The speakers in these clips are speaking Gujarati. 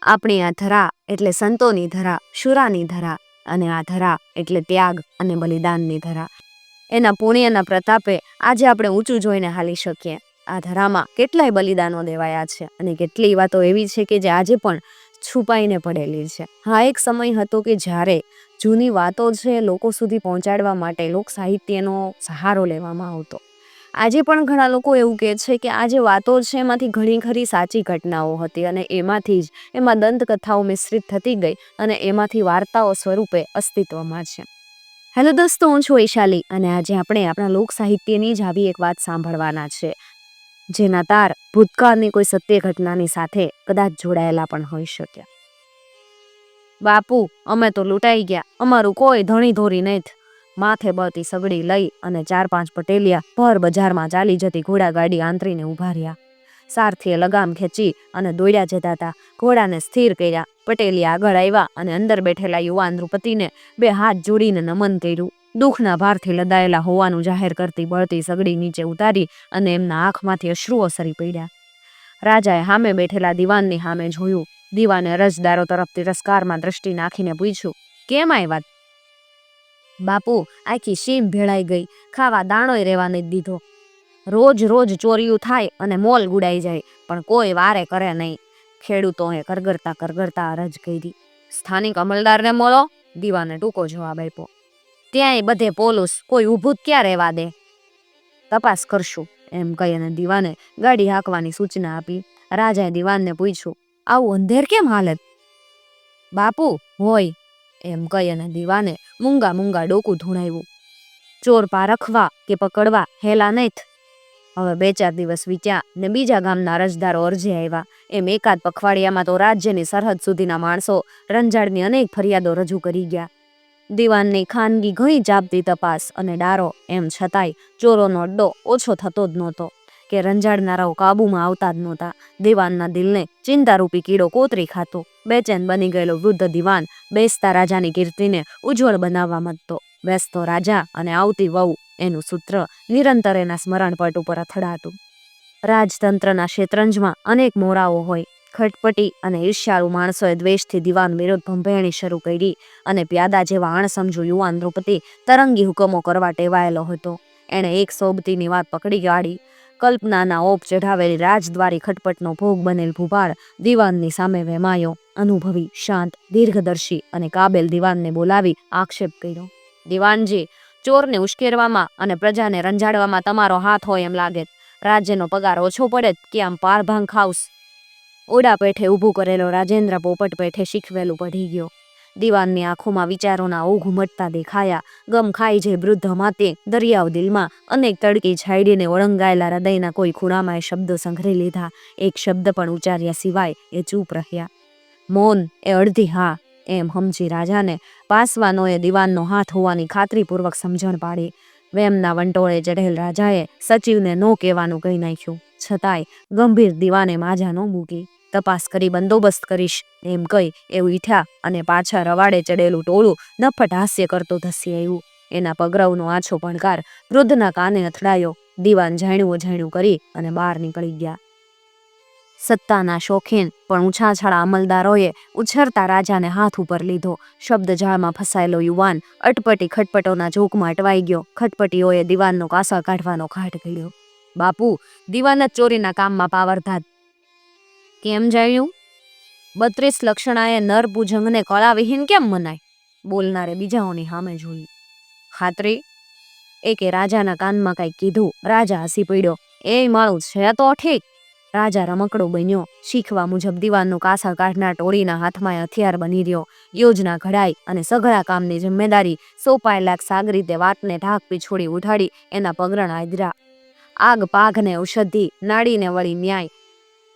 આપણી આ ધરા એટલે સંતોની ધરા, શુરાની ધરા, અને આ ધરા એટલે ત્યાગ અને બલિદાનની ધરા. એના પુણ્યના પ્રતાપે આજે આપણે ઊંચું જોઈને હાલી શકીએ. આ ધરામાં કેટલાય બલિદાનો દેવાયા છે અને કેટલી વાતો એવી છે કે જે આજે પણ છુપાઈને પડેલી છે. હા, એક સમય હતો કે જ્યારે જૂની વાતો છે લોકો સુધી પહોંચાડવા માટે લોક સાહિત્યનો સહારો લેવામાં આવતો. આજે પણ ઘણા લોકો એવું કહે છે કે આ જે વાતો છે એમાંથી ઘણી ખરી સાચી ઘટનાઓ હતી અને એમાંથી જ એમાં દંતકથાઓ મિશ્રિત થતી ગઈ અને એમાંથી વાર્તાઓ સ્વરૂપે અસ્તિત્વમાં છે. હેલો દોસ્તો, હું છું વૈશાલી અને આજે આપણે આપણા લોક સાહિત્યની જ આવી એક વાત સાંભળવાના છે જેના તાર ભૂતકાળની કોઈ સત્ય ઘટનાની સાથે કદાચ જોડાયેલા પણ હોઈ શકે. બાપુ, અમે તો લૂંટાઈ ગયા, અમારું કોઈ ધણી ધોરી નહીં. માથે બળતી સગડી લઈ અને 4-5 પટેલિયા ભર બજારમાં ચાલી જતી ઘોડાગાડી આંતરીને ઊભા રહ્યા. સારથીએ લગામ ખેંચી અને દોડ્યા જતા હતા. ઘોડાને સ્થિર કર્યા. પટેલિયા આગળ આવ્યા અને અંદર બેઠેલા યુવાન નૃપતિને 2 હાથ જોડીને નમન કર્યું. દુઃખના ભારથી લદાયેલા હોવાનું જાહેર કરતી બળતી સગડી નીચે ઉતારી અને એમના આંખમાંથી અશ્રુઓ સરી પડ્યા. રાજાએ સામે બેઠેલા દીવાનની સામે જોયું. દીવાને અરજદારો તરફ તિરસ્કારમાં દ્રષ્ટિ નાખીને પૂછ્યું, કેમ આવ્યા? બાપુ, આખી સીમ ભેળાઈ ગઈ, ખાવા દાણોય રહેવા નથી દીધો. રોજ રોજ ચોરીયું થાય અને મોલ ગુડાઈ જાય પણ કોઈ વારે કરે નહીં. ખેડૂતોએ કરગરતા અરજ કરી. સ્થાનિક અમલદારને મળો, દીવાને ટૂંકો જવાબ આપ્યો. ત્યાંય બધે પોલીસ, કોઈ ઊભું જ ક્યાં રહેવા દે. તપાસ કરશું એમ કહી અને દીવાને ગાડી હાંકવાની સૂચના આપી. રાજાએ દીવાનને પૂછ્યું, આવું અંધેર કેમ હાલત? બાપુ, હોય એમ કહી અને દીવાને મૂંગા ડોકું ધૂણાવ્યું. ચોર પારખવા કે પકડવા હેલા નહીં. હવે 2-4 દિવસ વીત્યા ને બીજા ગામના અરજદારો અરજી આવ્યા. એમ એકાદ પખવાડિયામાં તો રાજ્યની સરહદ સુધીના માણસો રંજાડની અનેક ફરિયાદો રજૂ કરી ગયા. દીવાનની ખાનગી ઘણી ચાપતી તપાસ અને ડારો, એમ છતાંય ચોરોનો અડ્ડો ઓછો થતો જ નહોતો કે રંજાડનારાઓ કાબૂમાં આવતા જ નહોતા. દીવાનના દિલને ચિંતારૂપી કીડો કોતરી ખાતો. બેચેન બની ગયેલો વૃદ્ધ દીવાન બેસતા રાજાની કીર્તિને ઉજ્જવળ બનાવવા માંગતો. બેસતો રાજા અને આવતી વહુ એનું સૂત્ર નિરંતર એના સ્મરણપટ ઉપર અથડાતું. રાજતંત્રના શેતરંજમાં અનેક મોરાઓ હોય. ખટપટી અને ઈર્ષ્યાળુ માણસોએ દ્વેષથી દીવાન વિરુદ્ધ ભંભેરણી શરૂ કરી અને પ્યાદા જેવા અણસમજુ યુવાન નૃપતિ તરંગી હુકમો કરવા ટેવાયેલો હતો. એણે એક સોબતીની વાત પકડી ગાડી. કલ્પનાના ઓપ ચઢાવેલી રાજદ્વારી ખટપટનો ભોગ બનેલ ભૂપાળ દીવાનની સામે વેમાયો. અનુભવી, શાંત, દીર્ઘદર્શી અને કાબેલ દીવાનને બોલાવી આક્ષેપ કર્યો. દીવાનજી, ચોરને ઉશ્કેરવામાં અને પ્રજાને રંજાડવામાં તમારો હાથ હોય એમ લાગે. રાજ્યનો પગાર ઓછો પડે કે આમ પારભાંગ ખાવસ? ઓડા પેઠે ઊભું કરેલો રાજેન્દ્ર પોપટ પેઠે શીખવેલું પઢી ગયો. દીવાનની આંખોમાં વિચારોના ઓઘ ઉમટતા દેખાયા. ગમ ખાઈ જે વૃદ્ધ માતે દરિયાવ દિલમાં અનેક તડકી છાડીને ઓળંગાયેલા હૃદયના કોઈ ખૂણામાં એ શબ્દો સંઘરી લીધા. એક શબ્દ પણ ઉચ્ચાર્યા સિવાય એ ચૂપ રહ્યા. મૌન એ અડધી હા એમ સમજી રાજાને પાસવાનોએ દીવાનનો હાથ હોવાની ખાતરીપૂર્વક સમજણ પાડી. વેમના વંટોળે ચઢેલ રાજાએ સચિવને નો કહેવાનું કહી નાખ્યું. છતાંય ગંભીર દીવાને માજા ન મૂકી. તપાસ કરી બંદોબસ્ત કરીશ એમ કહી એ ઉઠ્યા અને પાછા રવાડે ચડેલું ટોળું નફટ હાસ્ય કરતો ધસી આવ્યું. એના પગરવનો આછો ભણકાર વૃદ્ધના કાને અથડાયો. દીવાન જાણ્યું કરી અને બહાર નીકળી ગયા. સત્તાના શોખીન પણ ઊંછાછાળા અમલદારોએ ઉછરતા રાજાને હાથ ઉપર લીધો. શબ્દજાળમાં ફસાયેલો યુવાન અટપટી ખટપટોના ઝોકમાં અટવાઈ ગયો. ખટપટીઓએ દીવાનનો કાસા કાઢવાનો ઘાટ ઘડ્યો. બાપુ, દીવાન જ ચોરીના કામમાં પાવરધાત. કેમ જાણ્યું? 32 લક્ષણાએ નરપુજંગને કળાવિહીન કેમ મનાય? બોલનારે બીજાઓની સામે જોઈ. ખાતરી? એકે રાજાના કાનમાં કંઈક કીધું. રાજા હસી પડ્યો. એ માળું છે તો ઠીક. રાજા રમકડો બન્યો. શીખવા મુજબ દીવાનનું કાસા કાઢનાર ટોળીના હાથમાં હથિયાર બની રહ્યો. યોજના ઘડાઈ અને સઘળા કામની જિમ્મેદારી સોંપાયેલા સાગરીતે વાતને ઢાક પીછોડી ઉઠાડી એના પગરણ આદરા. આગ પાઘને ઔષધિ, નાડીને વળી ન્યાય.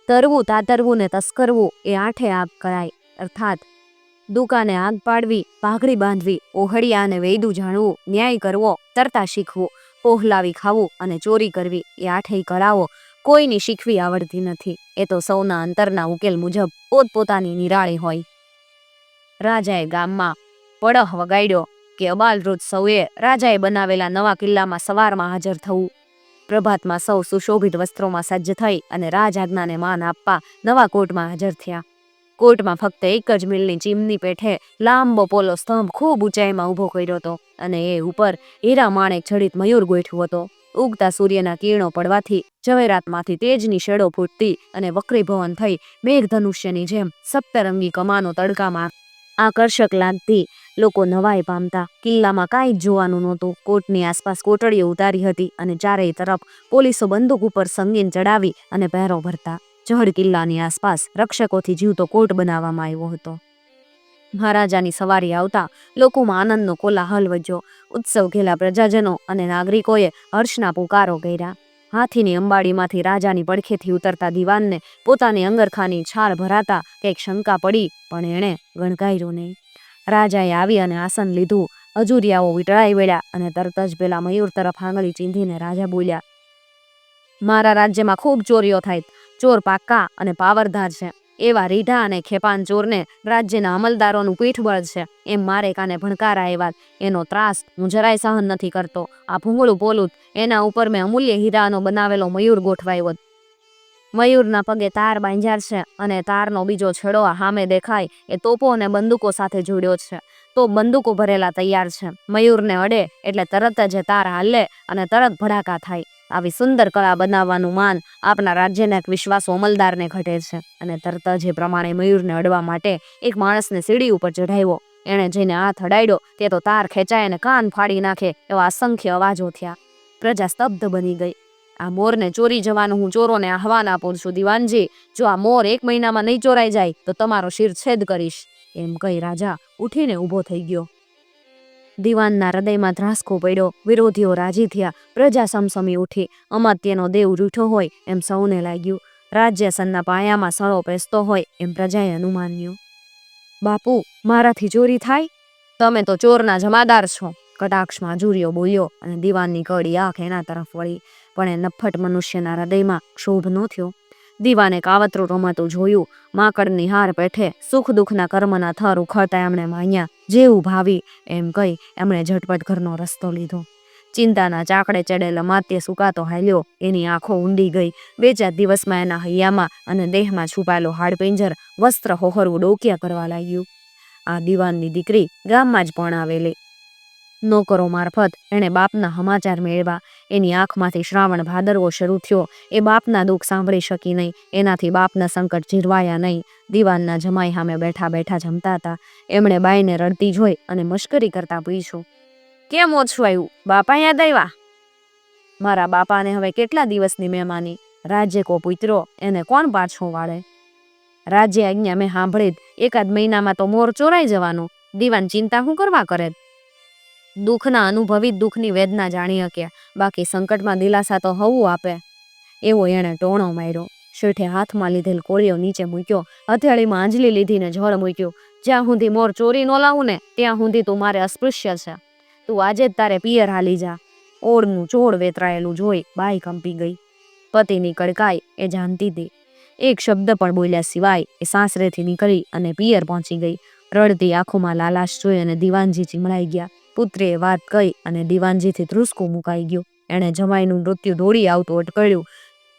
તરવું તાતરવું ને તસ્કરવું એ આઠે આગ કરાય. અર્થાત દુકાને આગ પાડવી, પાઘડી બાંધવી, ઓહળિયાને વૈદું જાણવું, ન્યાય કરવો, તરતા શીખવું, પોહલાવી ખાવું અને ચોરી કરવી એ આઠેય કળાઓ કોઈની શીખવી આવડતી નથી. એ તો સૌના અંતરના ઉકેલ મુજબ પોતપોતાની નિરાળી હોય. રાજાએ ગામમાં પડહ વગાડ્યો કે અબાલવૃદ્ધ સૌએ રાજાએ બનાવેલા નવા કિલ્લામાં સવારમાં હાજર થવું. પ્રભાતમાં સૌ સુશોભિત વસ્ત્રોમાં સજ્જ થઈ અને રાજ આજ્ઞાને માન આપવા નવા કોર્ટમાં હાજર થયા. કોર્ટમાં ફક્ત એક જ મિલની ચીમની પેઠે લાંબો પોલો સ્તંભ ખૂબ ઊંચાઈમાં ઊભો કર્યો હતો અને એ ઉપર હીરા માણેક જડિત મયુર ગોઠવ્યો હતો. ઉગતા સૂર્યના કિરણો પડવાથી ઝવેરાતમાંથી તેજની શેડો ફૂટતી અને વક્રીભવન થઈ મેઘધનુષ્યની જેમ સપ્તરંગી કમાનો તડકામાં આકર્ષક લાગતી. લોકો નવાઈ પામતા. કિલ્લામાં કાંઈ જ જોવાનું નહોતું. કોર્ટની આસપાસ કોટડીઓ ઉતારી હતી અને ચારેય તરફ પોલીસો બંદૂક ઉપર સંગીન ચડાવી અને પહેરો ભરતા. જહડ કિલ્લાની આસપાસ રક્ષકોથી જીવતો કોર્ટ બનાવવામાં આવ્યો હતો. મહારાજાની સવારી આવતા લોકોમાં આનંદનો કોલાહલ વધ્યો. ઉત્સવ ઘેલા પ્રજાજનો અને નાગરિકોએ હર્ષના પુકારો કર્યા. હાથીની અંબાડીમાંથી રાજાની પડખેથી ઉતરતા દીવાનને પોતાની અંગરખાની છાલ ભરાતા કંઈક શંકા પડી, પણ એણે ગણકાર્યું નહીં. રાજાએ આવી અને આસન લીધું. હજુરિયાઓ વીંટળાઈ વળ્યા અને તરત જ પેલા મયુર તરફ આંગળી ચીંધીને રાજા બોલ્યા, મારા રાજ્યમાં ખૂબ ચોરીઓ થાય. ચોર પાક્કા અને પાવરધાર છે. એવા રીઢા અને ખેપાન ચોરને રાજ્યના અમલદારોનું પીઠબળ છે એમ મારે કાને ભણકારા આવ્યા. એનો ત્રાસ હું જરાય સહન નથી કરતો. આ ભૂંગળું પોલું, એના ઉપર મેં અમૂલ્ય હીરાનો બનાવેલો મયુર ગોઠવાયો. મયુરના પગે તાર બાંધ્યાર છે અને તારનો બીજો છેડો સામે દેખાય એ તોપો અને બંદૂકો સાથે જોડ્યો છે. તો બંદૂકો ભરેલા તૈયાર છે. મયુરને અડે એટલે તરત જ તાર હાલે અને તરત ભડાકા થાય. આવી સુંદર કળા બનાવવાનું માન આપના રાજ્યના એક વિશ્વાસુ અમલદારને ઘટે છે. અને તરત જ એ પ્રમાણે મયુરને અડવા માટે એક માણસને સીડી ઉપર ચઢાવ્યો. એણે જઈને હાથ અડાડ્યો તે તો તાર ખેંચાય અને કાન ફાડી નાખે એવા અસંખ્ય અવાજો થયા. પ્રજા સ્તબ્ધ બની ગઈ. આ મોરને ચોરી જવાનું હું ચોરોને આહવાન આપું છું. દીવાનજી, જો આ મોર 1 મહિનામાં નહીં ચોરાઈ જાય તો તમારો શિરછેદ કરીશ, એમ કહી રાજા ઉઠીને ઊભો થઈ ગયો. દીવાનના હૃદયમાં ધ્રાસકો પડ્યો. વિરોધીઓ રાજી થયા. પ્રજા સમસમી ઉઠી. અમાત્યનો દેવ રૂઠો હોય એમ સૌને લાગ્યું. રાજ્યસનના પાયામાં સળો પેસતો હોય એમ પ્રજાએ અનુમાન્યું. બાપુ, મારાથી ચોરી થાય? તમે તો ચોરના જમાદાર છો, કટાક્ષમાં હજુરિયો બોલ્યો અને દીવાનની કડી આંખ એના તરફ વળી. પણ એ નફ્ફટ મનુષ્યના હૃદયમાં ક્ષોભ ન થયો. દીવાને કાવતરું રમાતું જોયું. માકડની હાર પેઠે સુખ દુઃખના કર્મના થર ઉખડતા એમણે માન્યા. જેવું ભાવી એમ કહી એમણે ઝટપટ ઘરનો રસ્તો લીધો. ચિંતાના ચાકડે ચડેલા માત્ય સુકાતો હાલ્યો. એની આંખો ઊંડી ગઈ. 2-4 દિવસમાં એના હૈયામાં અને દેહમાં છુપાયેલો હાડપિંજર વસ્ત્ર હોહરવું ડોકિયા કરવા લાગ્યું. આ દીવાનની દીકરી ગામમાં જ પરણાવેલી. નોકરો મારફત એણે બાપના સમાચાર મેળવ્યા. એની આંખમાંથી શ્રાવણ ભાદરવો શરૂ થયો. એ બાપના દુઃખ સાંભળી શકી નહીં. એનાથી બાપના સંકટ જીરવાયા નહીં. દીવાનના જમાઈ સામે બેઠા બેઠા જમતા હતા. એમણે બાઈને રડતી જોઈ અને મશ્કરી કરતા પૂછ્યું, કેમ ઓછું આવ્યું? બાપા યાદ આવ્યા? મારા બાપાને હવે કેટલા દિવસની મહેમાની? રાજ્ય કો પુત્રો એને કોણ પાછો વાળે? રાજ્ય આજ્ઞા મેં સાંભળી જ 1 મહિનામાં તો મોર ચોરાઈ જવાનું. દીવાન ચિંતા શું કરવા કરે? દુઃખના અનુભવી દુઃખની વેદના જાણી શક્યા. બાકી સંકટમાં દિલાસા તો હવું આપે. એવો એણે ટોણો માર્યો. શેઠે હાથમાં લીધેલ કોળિયો નીચે મૂક્યો. હથેળીમાં આંજલી લીધીને જળ મૂક્યું. જ્યાં સુધી મોર ચોરી ન લાવું ને ત્યાં સુધી તું મારે અસ્પૃશ્ય છે. તું આજે જ તારે પિયર હાલી જા. ઓળનું ચોળ વેતરાયેલું જોઈ બાઈ કંપી ગઈ. પતિની કડકાઈ એ જાણતી હતી. એક શબ્દ પણ બોલ્યા સિવાય એ સાસરેથી નીકળી અને પિયર પહોંચી ગઈ. રડતી આંખોમાં લાલાશ જોઈ અને દીવાનજી ચીમડાઈ ગયા. પુત્રીએ વાત કહી અને દીવાનજીથી ધ્રુસકું મુકાઈ ગયું. એણે જમાઈનું મૃત્યુ દોડી આવતું અટકળ્યું.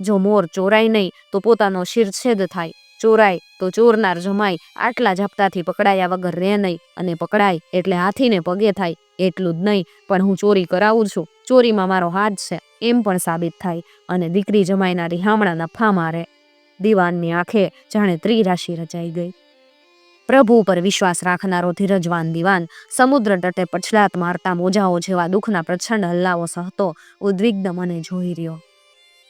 જો મોર ચોરાય નહીં તો પોતાનો શિરછેદ થાય. ચોરાય તો ચોરનાર જમાઈ આટલા ઝપતાથી પકડાયા વગર રહે નહીં, અને પકડાય એટલે હાથીને પગે થાય. એટલું જ નહીં, પણ હું ચોરી કરાવું છું, ચોરીમાં મારો હાથ છે એમ પણ સાબિત થાય અને દીકરી જમાઈના રિહામણા નફા મારે. દીવાનની આંખે જાણે ત્રિરાશિ રચાઈ ગઈ. પ્રભુ ઉપર વિશ્વાસ રાખનારો ધીરજવાન દીવાન સમુદ્ર તટે પછડાટ મારતા મોજાઓ જેવા દુઃખના પ્રચંડ હલ્લાઓ સહતો ઉદ્વિગ્ન મને જોઈ રહ્યો.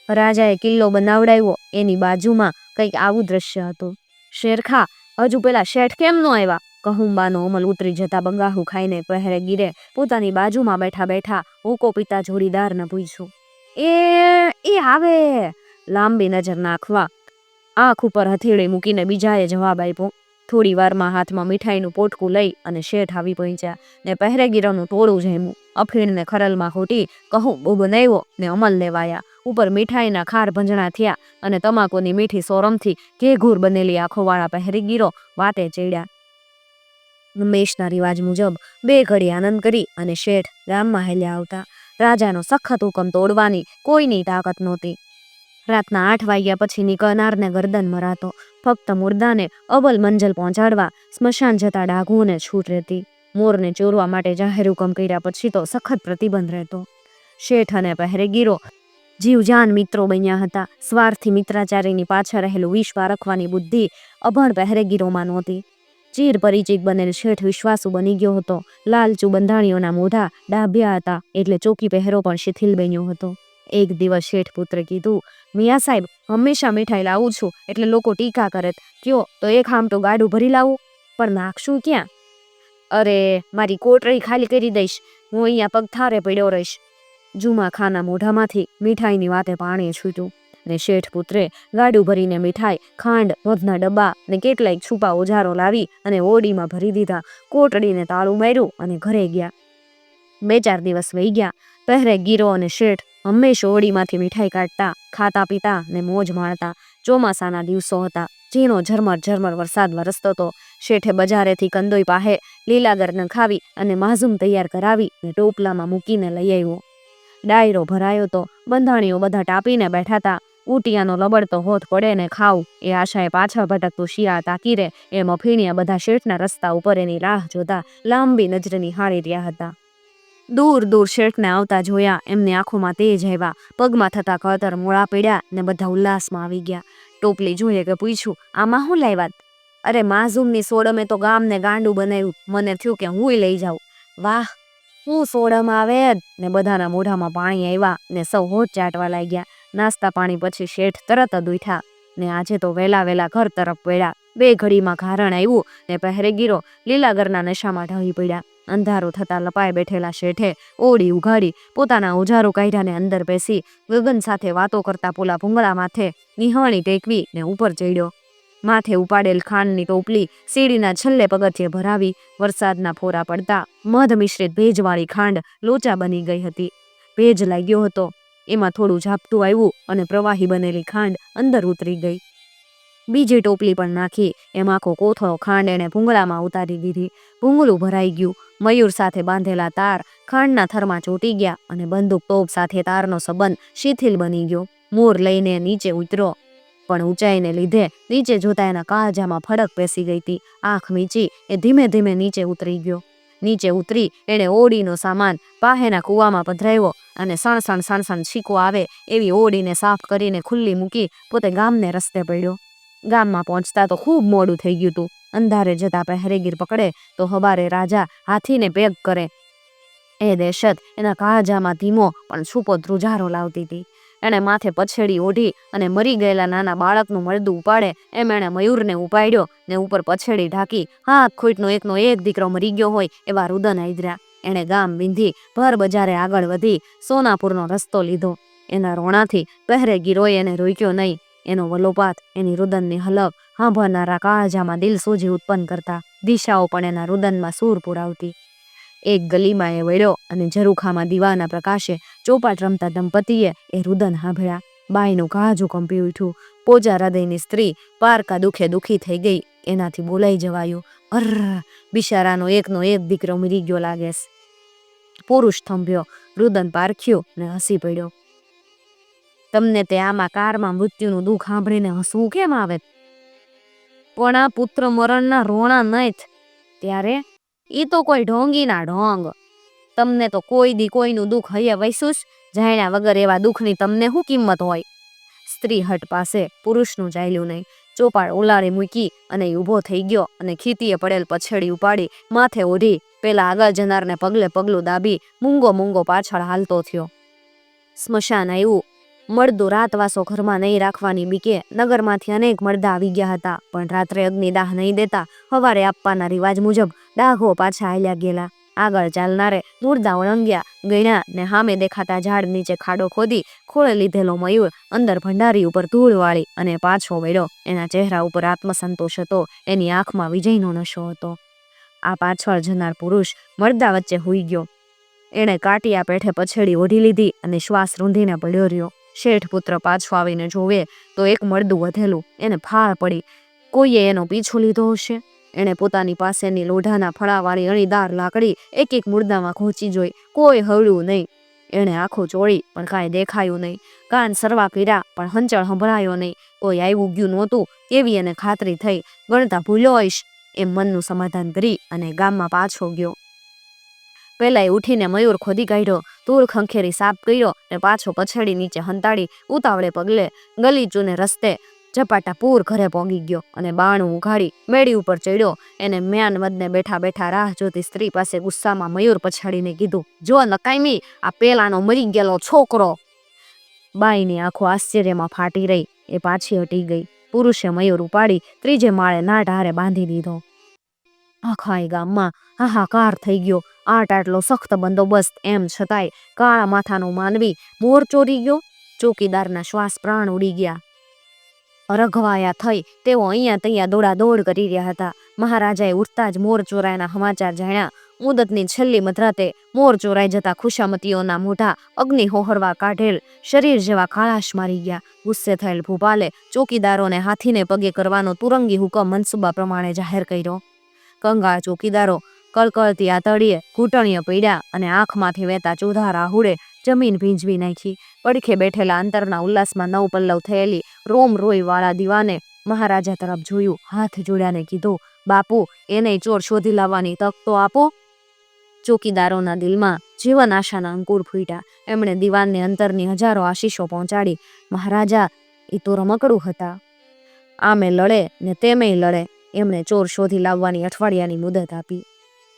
રાજાએ કિલ્લો બનાવડાવ્યો. એની બાજુમાં કંઈક આવું દ્રશ્ય હતું. શેરખા, હજુ પેલા શેઠ કેમ ન આવ્યા? કહુંબાનો અમલ ઉતરી જતા બંગાહુ ખાઈને પહેરેગીરે પોતાની બાજુમાં બેઠા બેઠા હુકો પિતા જોડીદારને પૂછ્યું. એ આવે. લાંબી નજર નાખવા આંખ ઉપર હથેળી મૂકીને બીજાએ જવાબ આપ્યો. થોડી વારમાં હાથમાં મીઠાઈનું પોટકું લઈ અને શેઠ આવી પહોંચ્યા ને પહેરેગીરોનું ટોળું જમ્યું. અફીણને ખરલમાં ખોટી કહું બહુ બનાવ્યો ને અમલ લેવાયા. ઉપર મીઠાઈના ખાર ભંજણા થયા અને તમાકુની મીઠી સોરમથી ઘેઘૂર બનેલી આંખોવાળા પહેરેગીરો વાતે ચડ્યા. હંમેશના રિવાજ મુજબ 2 ઘડી આનંદ કરી અને શેઠ ગામમાં હેલ્યા આવતા. રાજાનો સખત હુકમ તોડવાની કોઈની તાકાત નહોતી. રાતના 8 વાગ્યા પછી નીકળનારને ગરદન મરાતો. ફક્ત મુર્દાને અવલ મંજલ પહોંચાડવા સ્મશાન જતા ડાઘુઓને છૂટ રહેતી. મોરને ચોરવા માટે જાહેર હુકમ કર્યા પછી તો સખત પ્રતિબંધ રહેતો. શેઠ અને પહેરેગીરો જીવજાન મિત્રો બન્યા હતા. સ્વાર્થી મિત્રાચારીની પાછળ રહેલું વિષ પારખવાની બુદ્ધિ અભણ પહેરેગીરોમાં નહોતી. ચીર પરિચિત બનેલ શેઠ વિશ્વાસુ બની ગયો હતો. લાલચુ બંધાણીઓના મોઢા ડાભ્યા હતા એટલે ચોકી પહેરો પણ શિથિલ બન્યો હતો. એક દિવસ શેઠ પુત્રે કીધું, મિયા સાહેબ, હંમેશા મીઠાઈ લાવું છું એટલે લોકો ટીકા કરે. કયો તો એક આમ તો ગાડું ભરી લાવું, પણ નાખશું ક્યાં? અરે, મારી કોટરી ખાલી કરી દઈશ, હું અહીંયા પગથારે પડ્યો રહીશ. જુમા ખાના મોઢામાંથી મીઠાઈની વાતે પાણી છૂટ્યું ને શેઠ પુત્રે ગાડું ભરીને મીઠાઈ, ખાંડ, મધના ડબ્બા ને કેટલાય છુપા ઓજારો લાવી અને ઓડીમાં ભરી દીધા. કોટડીને તાળું માર્યું અને ઘરે ગયા. 2-4 દિવસ વહી ગયા. પહેરેગીરો અને શેઠ હંમેશા ઓડીમાંથી મીઠાઈ કાઢતા, ખાતા પીતા ને મોજ માણતા. ચોમાસાના દિવસો હતા. ઝીણો ઝરમર ઝરમર વરસાદ વરસતો હતો. શેઠે બજારેથી કંદોઈ પાહે લીલાગર નખાવી અને માઝૂમ તૈયાર કરાવી ને ટોપલામાં મૂકીને લઈ આવ્યો. ડાયરો ભરાયો તો. બંધાણીઓ બધા ટાપીને બેઠા હતા. ઊટિયાનો લબડતો હોઠ પડે ને ખાવ એ આશાએ પાછળ ભટકતું શિયાળ તાકી રે એ મફીણિયા બધા શેઠના રસ્તા ઉપર એની રાહ જોતા લાંબી નજરે નિહાળી રહ્યા હતા. દૂર દૂર શેઠને આવતા જોયા. એમની આંખોમાં તેજ આવ્યા. પગમાં થતા કળતર મોળા પડ્યા ને બધા ઉલ્લાસમાં આવી ગયા. ટોપલી જોઈએ કે પૂછ્યું, આમાં શું લાવ્યા? અરે, માઝૂમની સોડમે તો ગામને ગાંડું બનાવ્યું. મને થયું કે હુંય લઈ જાઉં. વાહ, હું સોડમ આવે ને બધાના મોઢામાં પાણી આવ્યા ને સૌ હોઠ ચાટવા લાગ્યા. નાસ્તા પાણી પછી શેઠ તરત જ ઉઠ્યા ને આજે તો વહેલા વહેલા ઘર તરફ પડ્યા. 2 ઘડીમાં ઘારણ આવ્યું ને પહેરેગીરો લીલાગરના નશામાં ઢળી પડ્યા. અંધારું થતા લપાઈ બેઠેલા શેઠે ઓડી ઉઘાડી, પોતાના ઓજારો કાઢ્યા ને અંદર બેસી ગગન સાથે વાતો કરતા પોલા ભૂંગળા માથે નિહાણી ટેકવી ને ઉપર ચડ્યો. માથે ઉપાડેલ ખાંડની ટોપલી સીડીના છેલ્લે પગથિયે ભરાવી. વરસાદના ફોરા પડતા મધ મિશ્રિત ભેજવાળી ખાંડ લોચા બની ગઈ હતી. ભેજ લાગ્યો હતો. એમાં થોડું ઝાપટું આવ્યું અને પ્રવાહી બનેલી ખાંડ અંદર ઉતરી ગઈ. બીજી ટોપલી પણ નાખી. એમ આખો કોથળો ખાંડ એણે ભૂંગળામાં ઉતારી દીધી. ભૂંગળું ભરાઈ ગયું. મયુર સાથે બાંધેલા તાર ખાંડના થરમાં ચોંટી ગયા અને બંદૂક તોપ સાથે તારનો સંબંધ શિથિલ બની ગયો. મોર લઈને નીચે ઉતર્યો, પણ ઊંચાઈને લીધે નીચે જોતા એના કાળજામાં ફડક બેસી ગઈ હતી. આંખ મીચી એ ધીમે ધીમે નીચે ઉતરી ગયો. નીચે ઉતરી એણે ઓડીનો સામાન પાહેના કૂવામાં પધરાવ્યો અને સણસણ છીકો આવે એવી ઓડીને સાફ કરીને ખુલ્લી મૂકી પોતે ગામને રસ્તે પડ્યો. ગામમાં પહોંચતા તો ખૂબ મોડું થઈ ગયું હતું. અંધારે જતા પહેરેગીર પકડે તો હવારે રાજા હાથીને પેગ કરે એ દહેશત એના કાળજામાં ધીમો પણ છૂપો ધ્રુજારો લાવતી હતી. એણે માથે પછેડી ઓઢી અને મરી ગયેલા નાના બાળકનું મળદું ઉપાડે એમ એણે મયુરને ઉપાડ્યો ને ઉપર પછેડી ઢાંકી હાથ ખૂટનો એકનો એક દીકરો મરી ગયો હોય એવા રુદન આદર્યા. એણે ગામ વિંધી ભર બજારે આગળ વધી સોનાપુરનો રસ્તો લીધો. એના રોણાથી પહેરેગીરોએ એને રોક્યો નહીં. એનો વલોપાત, એની રુદનની હલક સાંભળનારા કાળજામાં દિલસોજી ઉત્પન્ન કરતા. દિશાઓ પણ એના રુદનમાં સૂર પુરાવતી. એક ગલીમાં એ વળ્યો અને ઝરૂખામાં દીવાના પ્રકાશે ચોપાટ રમતા દંપતીએ એ રુદન સાંભળ્યા. બાઈનું કાળજું કંપી ઉઠ્યું. પોજા હૃદયની સ્ત્રી પારકા દુખે દુખી થઈ ગઈ. એનાથી બોલાઈ જવાયું. અર્ર, બિચારાનો એકનો એક દીકરો મરી ગયો લાગેસ. પુરુષ થંભ્યો, રુદન પારખ્યું ને હસી પડ્યો. તમને તે આમાં કારમાં મૃત્યુનું દુઃખ સાંભળીને હસવું કેમ આવે? પણ આ પુત્ર મરણના રોણા નથ ત્યારે એ તો કોઈ ઢોંગીના ઢોંગ. તમને તો કોઈ દી કોઈનું દુઃખ હૈયે વૈસુસ જાણ્યા વગર એવા દુઃખની તમને શું કિંમત હોય? સ્ત્રી હટ પાસે પુરુષનું ચાલ્યું નહીં. ચોપાડ ઓલાળી મૂકી અને ઊભો થઈ ગયો અને ખીતીએ પડેલ પછેડી ઉપાડી માથે ઓઢી પેલા આગળ જનારને પગલે પગલું દાબી મૂંગો પાછળ હાલતો થયો. સ્મશાન આવ્યું. મળદું રાતવાસો ઘરમાં નહીં રાખવાની બીકે નગરમાંથી અનેક મળદા આવી ગયા હતા, પણ રાત્રે અગ્નિદાહ નહીં દેતા સવારે આપવાના રિવાજ મુજબ ડાઘો પાછા હાલ્યા ગયેલા. આગળ ચાલનારે મુર્દા ઓળંગ્યા ગણ્યા ને સામે દેખાતા ઝાડ નીચે ખાડો ખોદી ખોળે લીધેલો મયુર અંદર ભંડારી ઉપર ધૂળ વાળી અને પાછો વળ્યો. એના ચહેરા ઉપર આત્મસંતોષ હતો. એની આંખમાં વિજયનો નશો હતો. આ પાછળ જનાર પુરુષ મળદા વચ્ચે હુઈ ગયો. એણે કાટિયા પેઠે પછેડી ઓઢી લીધી અને શ્વાસ રૂંધીને પડ્યો રહ્યો. શેઠ પુત્ર પાછો આવીને જોવે તો એક મળદું વધેલું એને ફાળ પડી. કોઈએ એનો પીછો લીધો હશે. એણે પોતાની પાસેની લોઢાના ફળાવાળી અણીદાર લાકડી એક મુર્દામાં ઘોંચી જોઈ. કોઈ હળવું નહીં. એણે આંખો ચોળી પણ કાંઈ દેખાયું નહીં. કાન સરવા કર્યા પણ હંચળ સંભળાયો નહીં. કોઈ આવ્યું ગયું નહોતું એવી એને ખાતરી થઈ. ગણતા ભૂલ્યો હોઈશ એમ મનનું સમાધાન કરી અને ગામમાં પાછો ગયો. પેલાએ ઉઠીને મયુર ખોદી કાઢ્યો, ધૂળ ખંખેરી સાફ કર્યો ને પાછો પછેડી નીચે હંતાડી ઉતાવળે પગલે ગલીચુને રસ્તે ઝપાટા પૂર ઘરે પોગી ગયો અને બાણું ઉઘાડી મેળી ઉપર ચડ્યો. એને મ્યાન મદને બેઠા બેઠા રાહ જોતી સ્ત્રી પાસે ગુસ્સામાં મયુર પછાડીને કીધું, જો નકામી, આ પેલાનો મરી ગયેલો છોકરો. બાઈની આંખો આશ્ચર્યમાં ફાટી રહી. એ પાછી હટી ગઈ. પુરુષે મયુર ઉપાડી ત્રીજે માળે ના ઢારે બાંધી દીધો. આખા ગામમાં હાહાકાર થઈ ગયો. આટલો સખ્ત બંદોબસ્ત એમ છતાંય કાળા માથાનો માનવી મોર ચોરી ગયો. ચોકીદારના શ્વાસ પ્રાણ ઉડી ગયા. રઘવાયા થઈ તેઓ અહીંયા ત્યાં દોડાદોડ કરી રહ્યા હતા. મહારાજાએ ઉઠતા જ મોર ચોરાયના સમાચાર જાણ્યા. મુદતની છેલ્લી મધરાતે મોર ચોરાઈ જતા ખુશામતીઓના મોઢા અગ્નિ હોહરવા કાઢેલ શરીર જેવા કાળાશ મારી ગયા. ગુસ્સે થયેલ ભૂપાલે ચોકીદારોને હાથીને પગે કરવાનો તુરંગી હુકમ મનસુબા પ્રમાણે જાહેર કર્યો. કંગાળ ચોકીદારો કળકળતી આતડીએ ઘૂંટણીએ પડ્યા અને આંખમાંથી વહેતા ચોધા રાહુડે જમીન ભીંજવી નાખી. પડખે બેઠેલા અંતરના ઉલ્લાસમાં નવ પલ્લવ થયેલી રોમ રોઈ વાળા દીવાને મહારાજા તરફ જોયું, હાથ જોડ્યાને કીધું, બાપુ, એને ચોર શોધી લાવવાની તક તો આપો. ચોકીદારોના દિલમાં જીવન આશાના અંકુર ફૂટ્યા. એમણે દીવાનને અંતરની હજારો આશીષો પહોંચાડી. મહારાજા એ તો રમકડું હતા, આમે લડે ને તેમેય લડે. એમણે ચોર શોધી લાવવાની અઠવાડિયાની મુદત આપી.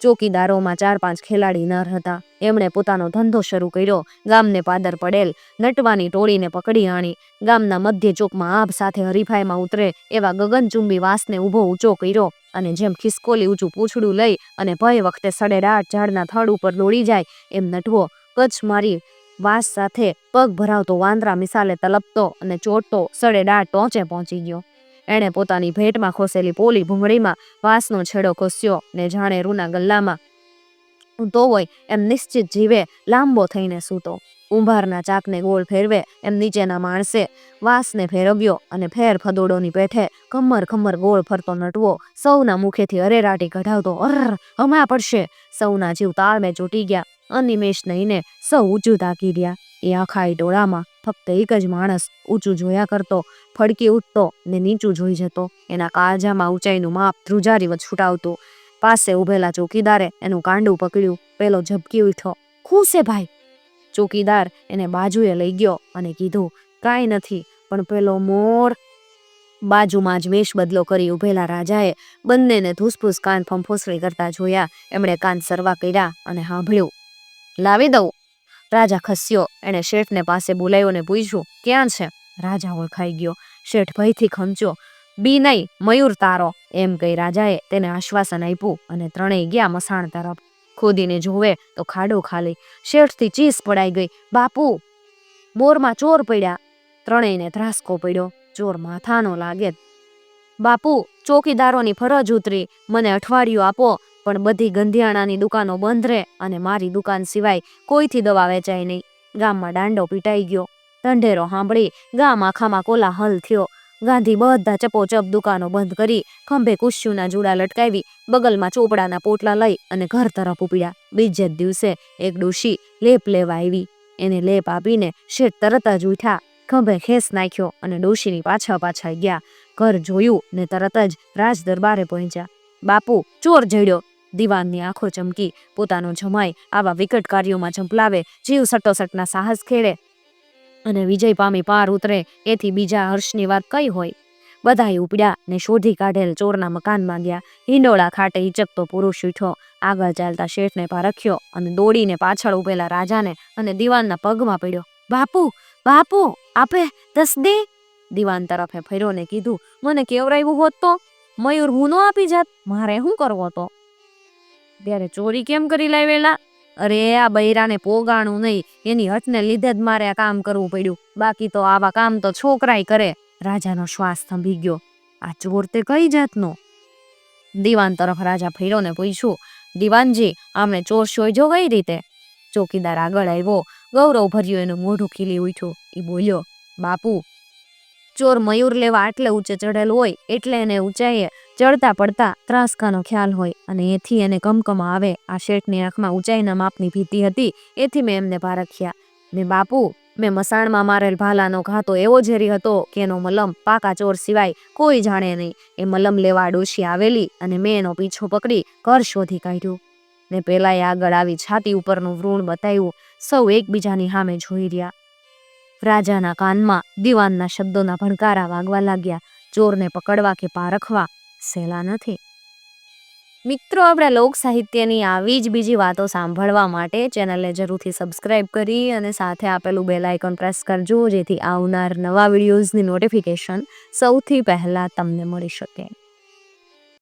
ચોકીદારોમાં 4-5 ખેલાડી નર હતા. એમણે પોતાનો ધંધો શરૂ કર્યો. ગામને પાદર પડેલ નટવાની ટોળીને પકડી આણી. ગામના મધ્ય ચોકમાં આભ સાથે હરીફાઈમાં ઉતરે એવા ગગનચુંબી વાસને ઊભો ઊંચો કર્યો અને જેમ ખિસકોલી ઊંચું પૂંછડું લઈ અને ભય વખતે સડેડાટ ઝાડના થડ ઉપર દોડી જાય એમ નટવો કચ્છ મારી વાસ સાથે પગ ભરાવતો વાંદરા મિસાલે તલપતો અને ચોટતો સડેડાટ ટોંચે પહોંચી ગયો. એણે પોતાની ભેટમાં ખોસેલી પોલી ભૂંગળીમાં વાસનો છેડો ખોસ્યો ને જાણે રૂના ગલ્લામાં તો હોય એમ નિશ્ચિત જીવે લાંબો થઈને સૂતો. કુંભારના ચાકને ગોળ ફેરવે એમ નીચેના માણસે વાસને ફેરવ્યો અને ફેર ફદોડોની પેઠે ખમ્મર ખમ્મર ગોળ ફરતો નટવો સૌના મુખેથી અરેરાટી કઢાવતો હમણાં પડશે. સૌના જીવ તાળમે ચોટી ગયા. અનિમેષ નહીને સૌ ઊંચું તાકી રહ્યા. એ આખા ટોળામાં ફક્ત એક જ માણસ ઊંચું જોયા કરતો, ફડકી ઉઠતો ને નીચું જોઈ જતો. એના કાળજામાં ઊંચાઈનું માપ ધ્રુજારી છૂટાવતું. પાસે ઉભેલા ચોકીદારે એનું કાંડું પકડ્યું. પેલો ઝબકી ઉઠ્યો, ખુશે ભાઈ. ચોકીદાર એને બાજુએ લઈ ગયો અને કીધું, કાંઈ નથી, પણ પેલો મોર. બાજુમાં જ વેશ બદલો કરી ઉભેલા રાજાએ બંનેને ધૂસફૂસ કાન ફંફોસડી કરતા જોયા. એમણે કાન સરવા કર્યા અને સાંભળ્યું. લાવી દઉં. રાજા ખસ્યો. એણે શેઠને પાસે બોલાવ્યોને પૂછ્યું, ક્યાં છે? રાજા ઓળખાઈ ગયો. શેઠ ભયથી ખમચ્યો. બી નહીં, મયુર તારો, એમ કહી રાજાએ તેને આશ્વાસન આપ્યું અને ત્રણેય ગયા મસાણ તરફ. ખોદીને જોવે તો ખાડો ખાલી. શેઠથી ચીસ પડાઈ ગઈ, બાપુ, મોરમાં ચોર પડ્યા. ત્રણેયને ધ્રાસકો પડ્યો. ચોર માથાનો લાગે. બાપુ, ચોકીદારોની ફરજ ઉતરી, મને અઠવાડિયું આપો, પણ બધી ગંધિયાણાની દુકાનો બંધ રહે અને મારી દુકાન સિવાય કોઈથી દવા વેચાય નહીં. ગામમાં દાંડો પીટાઈ ગયો. ઢંઢેરો સાંભળી ગામ આખામાં કોલાહલ થયો. ગાંધી બધા ચપોચપ દુકાનો બંધ કરી ખંભે કુશ્યુના જુડા લટકાવી બગલમાં ચોપડાના પોટલા લઈ અને ઘર તરફ ઉપડ્યા. બીજે જ દિવસે એક ડોશી લેપ લેવા આવી. એને લેપ આપીને શેઠ તરત જ ઉઠ્યા, ખંભે ખેસ નાખ્યો અને ડોશીની પાછળ ગયા. ઘર જોયું ને તરત જ રાજ દરબારે પહોંચ્યા. બાપુ, ચોર જડ્યો. દીવાનની આંખો ચમકી. પોતાનો જમાઈ આવા વિકટ કાર્યોમાં ઝંપલાવે, જીવ સટોસટના સાહસ ખેડે અને વિજય પામી પાર ઉતરે એથી બીજા હર્ષની વાત કઈ હોય. બધાએ ઉપડ્યા ને શોધી કાઢેલ ચોરના મકાનમાં ગયા. હિંડોળા ખાટે હિચકતો પુરુષ ઉઠ્યો. આગળ ચાલતા શેઠને પારખ્યો અને દોડીને પાછળ ઉભેલા રાજાને અને દીવાનના પગમાં પડ્યો. બાપુ, બાપુ, આપે તસદી. દીવાન તરફે ફર્યો ને કીધું, મને કેવરાયું હોત તો મયુર હું નો આપી જાત. મારે શું કરવો તો? ત્યારે ચોરી કેમ કરી લાવેલા? અરે, આ બૈરાને પોગાણું નહીં, એની હટને લીધે જ મારે આ કામ કરવું પડ્યું. બાકી તો આવા કામ તો છોકરાય કરે. રાજાનો શ્વાસ થંભી ગયો. આ ચોર તે કઈ જાતનો? દીવાન તરફ રાજા ફર્યો ને પૂછ્યું, દીવાનજી, આમને ચોર શોધ્યો કઈ રીતે? ચોકીદાર આગળ આવ્યો. ગૌરવ ભર્યું એનું મોઢું ખીલી ઉઠ્યું. એ બોલ્યો, બાપુ, ચોર મયુર લેવા આટલે ઊંચે ચડેલ હોય એટલે એને ઊંચાઈએ ચડતા પડતા ત્રાસકાનો ખ્યાલ હોય અને એથી એને કમકમા આવે. આ શેઠની આંખમાં ઊંચાઈના માપની ભીતિ હતી. એથી મેં એમને પારખ્યા. ને બાપુ, મેં મસાણમાં મારેલ ભાલાનો ઘા તો એવો ઝેરી હતો કે એનો મલમ પાકા ચોર સિવાય કોઈ જાણે નહીં. એ મલમ લેવા ડોશી આવેલી અને મેં એનો પીછો પકડી ઘર શોધી કાઢ્યું. ને પેલાએ આગળ આવી છાતી ઉપરનું વૃણ બતાવ્યું. સૌ એકબીજાની સામે જોઈ રહ્યા. રાજાના કાનમાં દીવાનના શબ્દોના ભણકારા વાગવા લાગ્યા. ચોરને પકડવા કે પારખવા સહેલા નથી. મિત્રો, આપણા લોક સાહિત્યની આવી જ બીજી વાતો સાંભળવા માટે ચેનલને જરૂરથી સબસ્ક્રાઈબ કરી અને સાથે આપેલું બેલ આઇકોન પ્રેસ કરજો, જેથી આવનાર નવા વિડીયોઝની નોટિફિકેશન સૌથી પહેલાં તમને મળી શકે.